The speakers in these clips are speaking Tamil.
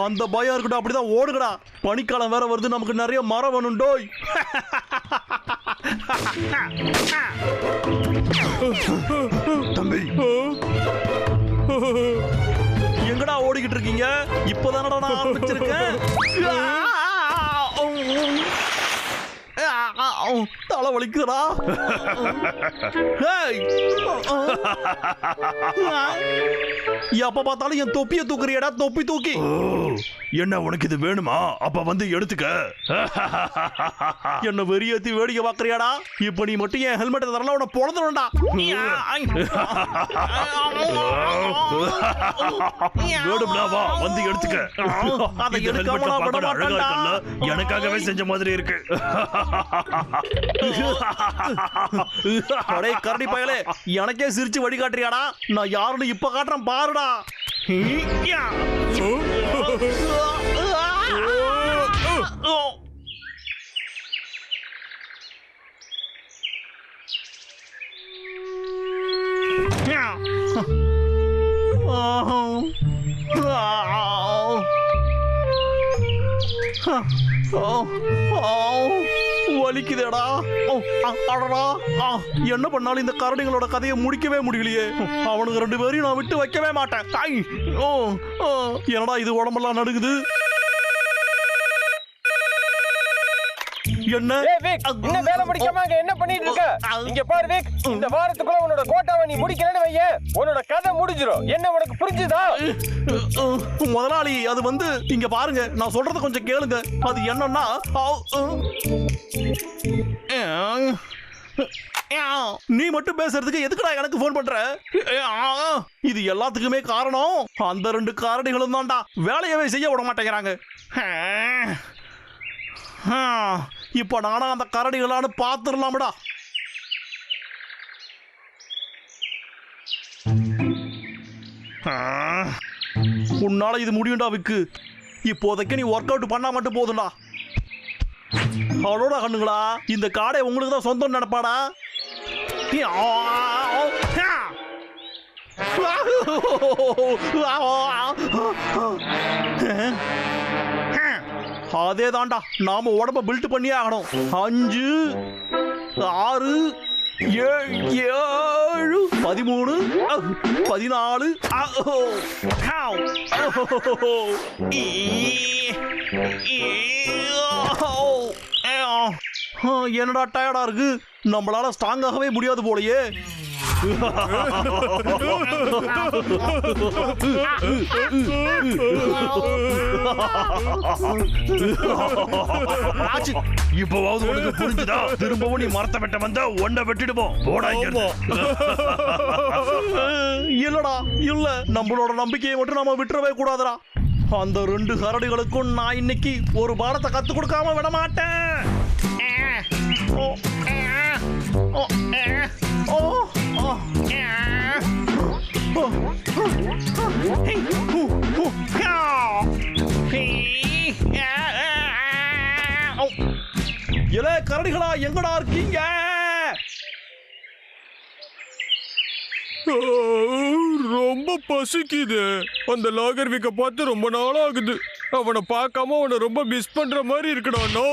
அந்த பயம் இருக்கட்டும், அப்படிதான் ஓடுகடா. பனிக்காலம் வேற வருது, நமக்கு நிறைய மரம் வேணும்டோய். தம்பி, எங்கடா ஓடிக்கிட்டு இருக்கீங்க? இப்பதானடா நான் ஆரம்பிச்சிருக்கேன். தலை வலிக்குதுடா. எப்ப பார்த்தாலும் என் தொப்பியை தூக்குறியடா, தொப்பி தூக்கி. என்ன உனக்கு இது வேணுமா? அப்ப வந்து எடுத்துக்க. என்ன வெறியேத்தி வேடிக்கை பாக்குறியாடா? இப்ப நீ மட்டும் என் ஹெல்மெட் தரல, உன பொழந்துடா. வேணும்னா வா, வந்து எடுத்துக்க. அதை எடுக்காம நான் விட மாட்டேன்டா. எனக்காகவே செஞ்ச மாதிரி இருக்கு. அடே கரடி பயலே, எனக்கே சிரிச்சு வழிகாட்டுறியாடா? நான் யாருன்னு இப்ப காட்டுறேன் பாருடா. வலிக்குதேடா. என்ன பண்ணாலும் இந்த கரடிகளோட கதையை முடிக்கவே முடியலையே. அவனுக்கு 2 பேரையும் நான் விட்டு வைக்கவே மாட்டேன். என்னடா இது, உடம்பெல்லாம் நடுங்குது. என்ன இன்னும் வேலை முடிக்காம என்ன பண்ணிட்டு இருக்க? இங்க பாரு விக், இந்த வாரத்துக்குள்ள உன்னோட கோட்டாவை நீ முடிக்கலன்னு வையே, உன்னோட கதை முடிஞ்சிரும். என்ன உனக்கு புரிஞ்சுதா? முதலாளி, அது வந்து இங்க பாருங்க, நான் சொல்றத கொஞ்சம் கேளுங்க. அது என்னன்னா, நீ மட்டும் பேசுறதுக்கு எதுக்குடா எனக்கு போன் பண்ற? இது எல்லாத்துக்குமே காரணம் அந்த 2 காரணிகளும் தான்டா. வேலையவே செய்ய விட மாட்டேங்கிறாங்க. இப்ப நானா அந்த கரடிகளான்னு பாத்துடலாம்டா. உன்னால இது முடியும்டா விக்கு. இப்போதைக்கு நீ ஒர்க் அவுட் பண்ணா மட்டும் போதும்டா. அவளோட கண்ணுங்களா, இந்த காடை உங்களுக்கு தான் சொந்தம் நினைப்பாடா. அதே தாண்டா, நாம உடம்ப பில்ட் பண்ணியே ஆகணும். 5 6 7 13 14. என்னடா டயர்டா இருக்கு? நம்மளால ஸ்ட்ராங்காகவே முடியாது போலயே. இப்பவாவது உனக்கு புரிஞ்சுதா? திரும்பவும் நீ மரத்தை வெட்ட வந்தா ஒன்ன வெட்டிடுவோம். போடா. இல்லடா, இல்ல, நம்மளோட நம்பிக்கையை மட்டும் நாம விட்டுறவே கூடாதுடா. அந்த 2 கரடிகளுக்கும் நான் இன்னைக்கு ஒரு பாடத்தை கத்து கொடுக்காம விட மாட்டேன். இலே கரடிகளா, எங்கடா இருக்கீங்க? ரொம்ப பசிக்குது. அந்த லாகர் வீக்க பார்த்து ரொம்ப நாள் ஆகுது. அவனை பார்க்காம அவனை ரொம்ப மிஸ் பண்ற மாதிரி இருக்குடா. நோ.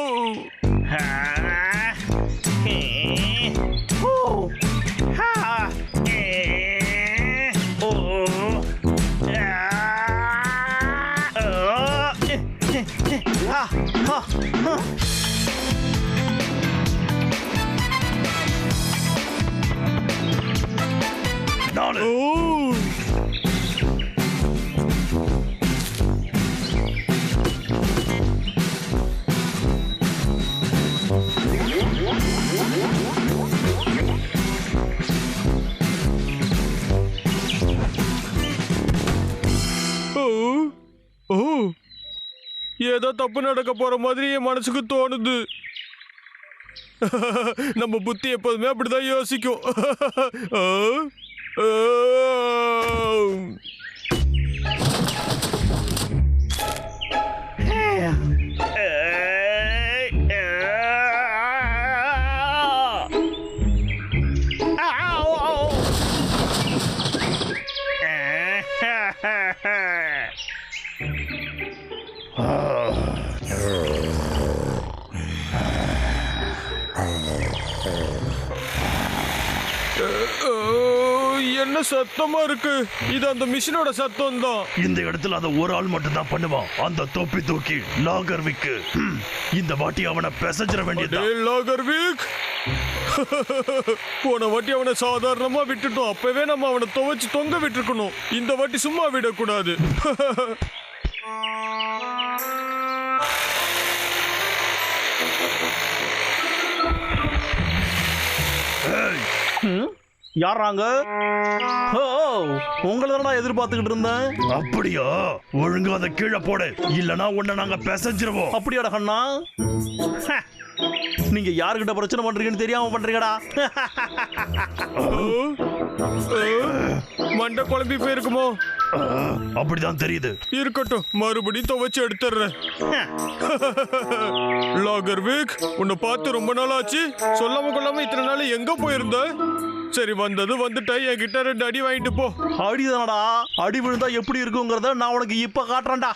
ஏதோ தப்பு நடக்க போற மாதிரி என் மனசுக்கு தோணுது. நம்ம புத்தி எப்போதுமே அப்படிதான் யோசிக்கும். என்ன சத்தமா இருக்கு? இது அந்த மிஷினோட சத்தம் தான். இந்த இடத்துல அதை ஒரு ஆள் மட்டும் தான் பண்ணுவான், அந்த தொப்பி தூக்கி லாகர்விக். இந்த வாட்டி அவனை பெசஞ்சிட வேண்டியது. லாகர்விக், போன வாட்டி அவனை சாதாரணமா விட்டுட்டோம். அப்பவே நம்ம அவனை துவைச்சு தொங்க விட்டுருக்கணும். இந்த வாட்டி சும்மா விடக்கூடாது. யாராங்க? ஓ, உங்களை தான் எதிர்பார்த்துக்கிட்டு இருந்தேன். அப்படியா? ஒழுங்கா அதை கீழே போடு, இல்லனா உன்னை நாங்க பெசஞ்சிருவோம். அப்படியாடா கண்ணா? நீங்க யாருக்கிட்ட பிரச்சனை பண்றீங்கன்னு தெரியாம பண்றீங்கடா. மண்டை குழம்பி போயிருக்குமோ? அப்படிதான் தெரியுது. இருக்கட்டும், மறுபடியும் துவைச்சு எடுத்துறேன். லாகர்விக், உன்னை பார்த்து ரொம்ப நாள் ஆச்சு. சொல்லாம கொள்ளாம இத்தனை நாள் எங்க போயிருந்த? சரி, வந்தது வந்துட்ட. என்கிட்ட 2 அடி வாங்கிட்டு போ. அடிதானடா, அடி விழுந்தா எப்படி இருக்குங்கிறத நான் உனக்கு இப்ப காட்டுறேன்டா.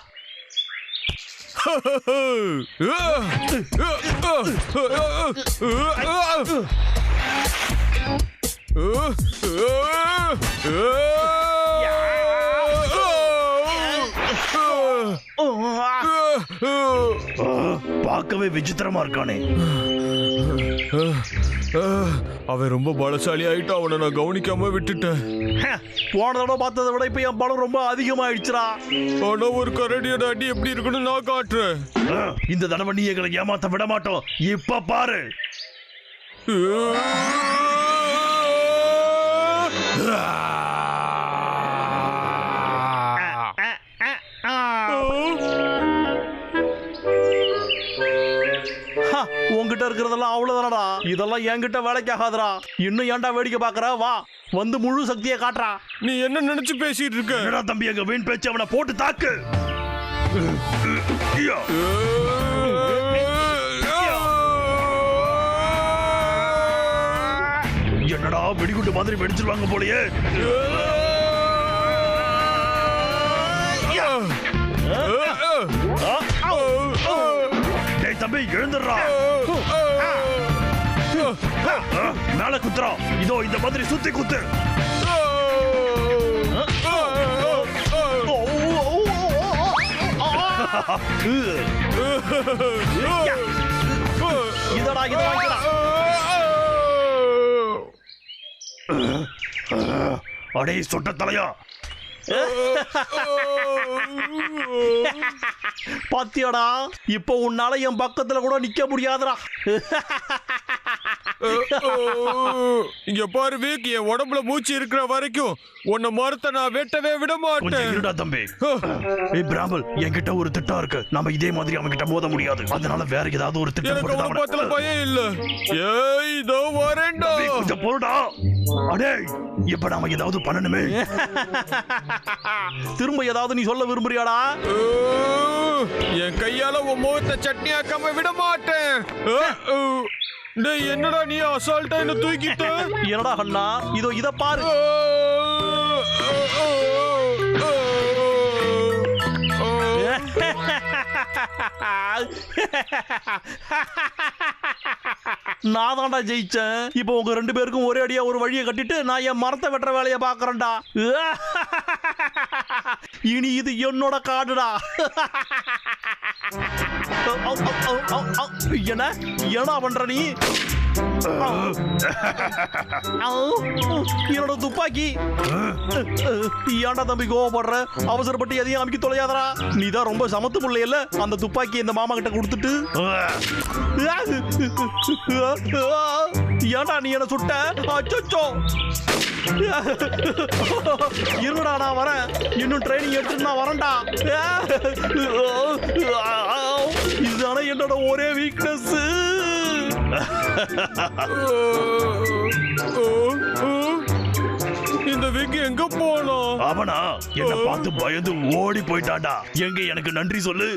பார்க்கவே விசித்திரமா இருக்கானே. அவன் ரொம்ப பலசாலி ஆயிட்டு அவனை நான் கவனிக்காம விட்டுட்டேன். போன தடவை பார்த்ததை விட இப்ப என் பலம் ரொம்ப அதிகமாயிடுச்சுடா. ஆனா ஒரு கரடியோட அடி எப்படி இருக்குன்னு நான் காட்டுறேன். இந்த தடவை நீ எங்களை ஏமாத்த விட மாட்டோம். இப்ப பாரு. உங்ககிட்ட இருக்கிறதெல்லாம் அவ்வளவுதானடா. இதெல்லாம் என்கிட்ட வேலைக்கு ஆகாதடா. இன்னும் ஏன்டா வேடிக்கை பாக்குற? வா, வந்து முழு சக்தியை காட்டுறா. நீ என்ன நினைச்சு பேசிட்டு இருக்க? என்னடா தம்பி, எங்க வீண் பேச்சு, அவனை போட்டு தாக்கு. என்னடா வெடிகுண்டு மாதிரி வெடிச்சிருவாங்க போலயே. டேய் தம்பி, எழுந்துடுறா. மேல குத்துறா. இதோ இந்த மாதிரி சுத்தி குத்து. இதடா, இதை வாங்கிடா. அடே சொட்ட தலையா, பாத்தியாடா, இப்போ உன்னால என் பக்கத்துல கூட நிக்க முடியாதுடா. இங்க பாரு வீக், என் உடம்புல மூச்சு இருக்கிற வரைக்கும் உன்னை மரத்தை நான் வெட்டவே விட மாட்டேன். இருடா தம்பி. ஏய் பிராமல், என்கிட்ட ஒரு திட்டம் இருக்கு. நாம இதே மாதிரி அவங்க கிட்ட மோத முடியாது. அதனால வேற ஏதாவது ஒரு திட்டம் எனக்கு போட்டு ஒரு பத்துல பயம் இல்ல. ஏய், இதோ வரேன்டா. கொஞ்சம் போடா. அடே, இப்ப நாம ஏதாவது பண்ணணுமே. திரும்ப ஏதாவது நீ சொல்ல விரும்புறியாடா? என் கையால உன் முகத்தை சட்னி ஆக்காம விட மாட்டேன். டேய், என்னடா நீ அசால்ட்டா என்ன தூக்கிட்ட? என்னடா அண்ணா, இதோ இத பாரு. நான் தான்டா ஜெயிச்சேன். இப்போ உங்க 2 பேருக்கும் ஒரே அடியா ஒரு வழியை கட்டிட்டு நான் என் மரத்தை வெட்டுற வேலையை பாக்குறேன்டா. இனி இது என்னோட காடுடா. என்ன என்னடா பண்ற நீ? என்னோட துப்பாக்கி. ஏன்டா தம்பி கோவப்படுற? அவசரப்பட்டு எதையும் அமைக்க தொலையாதரா. நீதான் ரொம்ப சமத்து பிள்ளை இல்ல, அந்த துப்பாக்கி இந்த மாமா கிட்ட கொடுத்துட்டு. ஏன்டா நீ என்ன சுட்ட? அச்சோ, இருடா, நான் வரேன். இன்னும் ட்ரைனிங் எடுத்துட்டு நான் வரேன்டா. இதுதானே என்னோட ஒரே வீக்னஸ். இந்த வீக் எங்க போனோம்? அவனா என்ன பார்த்து பயந்து ஓடி போயிட்டான்டா. எங்க எனக்கு நன்றி சொல்லு.